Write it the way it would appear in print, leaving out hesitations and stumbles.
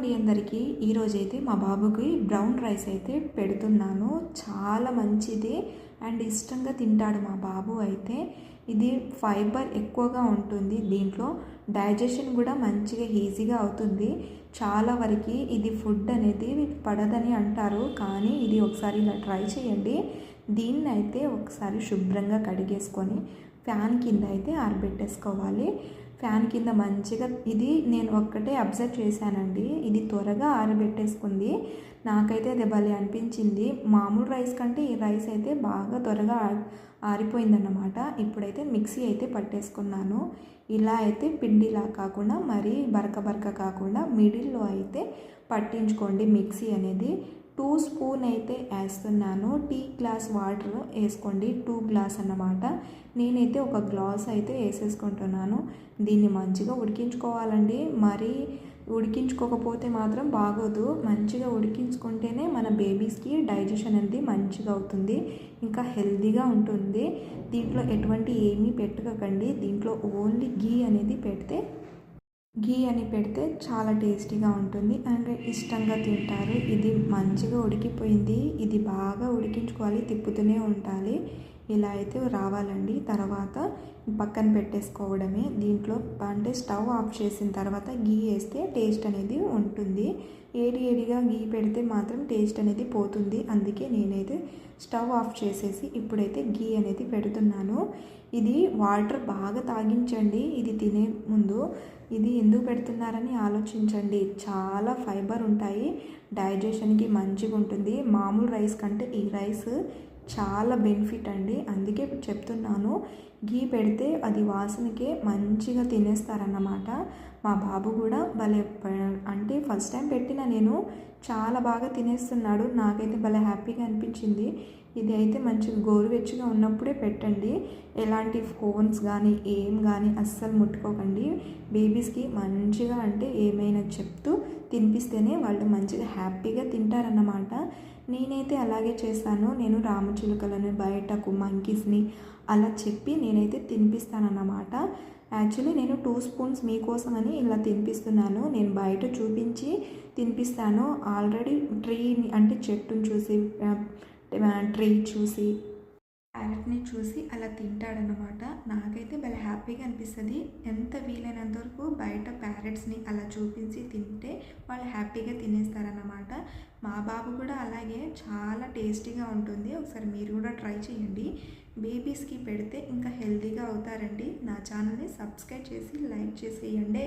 అండి అందరికీ. ఈరోజైతే మా బాబుకి బ్రౌన్ రైస్ అయితే పెడుతున్నాను. చాలా మంచిది అండ్ ఇష్టంగా తింటాడు మా బాబు అయితే. ఇది ఫైబర్ ఎక్కువగా ఉంటుంది, దీంట్లో డైజెషన్ కూడా మంచిగా ఈజీగా అవుతుంది. చాలా వరకు ఇది ఫుడ్ అనేది పడదని అంటారు, కానీ ఇది ఒకసారి ఇలా ట్రై చేయండి. దీన్ని అయితే ఒకసారి శుభ్రంగా కడిగేసుకొని ఫ్యాన్ కింద అయితే ఆరబెట్టేసుకోవాలి. ఫ్యాన్ కింద మంచిగా ఇది నేను ఒక్కటే అబ్జర్వ్ చేశానండి, ఇది త్వరగా ఆరబెట్టేసుకుంది. నాకైతే అది భలే అనిపించింది. మామూలు రైస్ కంటే ఈ రైస్ అయితే బాగా త్వరగా ఆరిపోయిందన్నమాట. ఇప్పుడైతే మిక్సీ అయితే పట్టేసుకున్నాను. ఇలా అయితే పిండిలా కాకుండా మరీ బరక కాకుండా మిడిల్లో అయితే పట్టించుకోండి మిక్సీ అనేది. 2 స్పూన్ అయితే వేస్తున్నాను. టీ గ్లాస్ వాటర్ వేసుకోండి, 2 గ్లాస్ అన్నమాట. నేనైతే ఒక గ్లాస్ అయితే వేసేసుకుంటున్నాను. దీన్ని మంచిగా ఉడికించుకోవాలండి. మరీ ఉడికించుకోకపోతే మాత్రం బాగోదు. మంచిగా ఉడికించుకుంటేనే మన బేబీస్కి డైజెషన్ అనేది మంచిగా అవుతుంది, ఇంకా హెల్తీగా ఉంటుంది. దీంట్లో ఎటువంటి ఏమీ పెట్టకండి. దీంట్లో ఓన్లీ గీ అనేది పెడితే చాలా టేస్టీగా ఉంటుంది అండ్ ఇష్టంగా తింటారు. ఇది మంచిగా ఉడికిపోయింది. ఇది బాగా ఉడికించుకోవాలి, తిప్పుతూనే ఉండాలి. ఇలా అయితే రావాలండి. తర్వాత పక్కన పెట్టేసుకోవడమే. దీంట్లో అంటే స్టవ్ ఆఫ్ చేసిన తర్వాత గీ వేస్తే టేస్ట్ అనేది ఉంటుంది. ఏడిగా గీ పెడితే మాత్రం టేస్ట్ అనేది పోతుంది. అందుకే నేనైతే స్టవ్ ఆఫ్ చేసేసి ఇప్పుడైతే గీ అనేది పెడుతున్నాను. ఇది వాటర్ బాగా తాగించండి ఇది తినే ముందు. ఇది ఎందుకు పెడుతున్నారని ఆలోచించండి. చాలా ఫైబర్ ఉంటాయి, డైజెషన్కి మంచిగా ఉంటుంది. మామూలు రైస్ కంటే ఈ రైస్ చాలా బెనిఫిట్ అండి, అందుకే చెప్తున్నాను. గీ పెడితే అది వాసనకే మంచిగా తినేస్తారన్నమాట. మా బాబు కూడా భలే అంటే ఫస్ట్ టైం పెట్టిన నేను చాలా బాగా తినేస్తున్నాడు. నాకైతే భలే హ్యాపీగా అనిపించింది. ఇది అయితే మంచిగా గోరువెచ్చగా ఉన్నప్పుడే పెట్టండి. ఎలాంటి ఫోన్స్ కానీ ఏం కానీ అస్సలు ముట్టుకోకండి. బేబీస్కి మంచిగా అంటే ఏమైనా చెప్తూ తినిపిస్తేనే వాళ్ళు మంచిగా హ్యాపీగా తింటారన్నమాట. నేనైతే అలాగే చేస్తాను. నేను రామచిలుకలను బయటకు మంకీస్ని అలా చెప్పి నేనైతే తినిపిస్తానన్నమాట. యాక్చువల్లీ నేను 2 స్పూన్స్ మీకోసమని ఇలా తినిపిస్తున్నాను. నేను బయట చూపించి తినిపిస్తాను. ఆల్రెడీ ట్రీని అంటే చెట్టుని చూసి ట్రీ చూసి ప్యారెట్ని చూసి అలా తింటాడనమాట. నాకైతే భలే హ్యాపీగా అనిపిస్తుంది. ఎంత వీలైనంత వరకు బయట ప్యారెట్స్ని అలా చూపించి తింటే వాళ్ళు హ్యాపీగా తినేస్తారన్నమాట. మా బాబు కూడా అలాగే చాలా టేస్టీగా ఉంటుంది. ఒకసారి మీరు కూడా ట్రై చేయండి. బేబీస్కి పెడితే ఇంకా హెల్తీగా అవుతారండి. నా ఛానల్ని సబ్స్క్రైబ్ చేసి లైక్ చేసేయండి.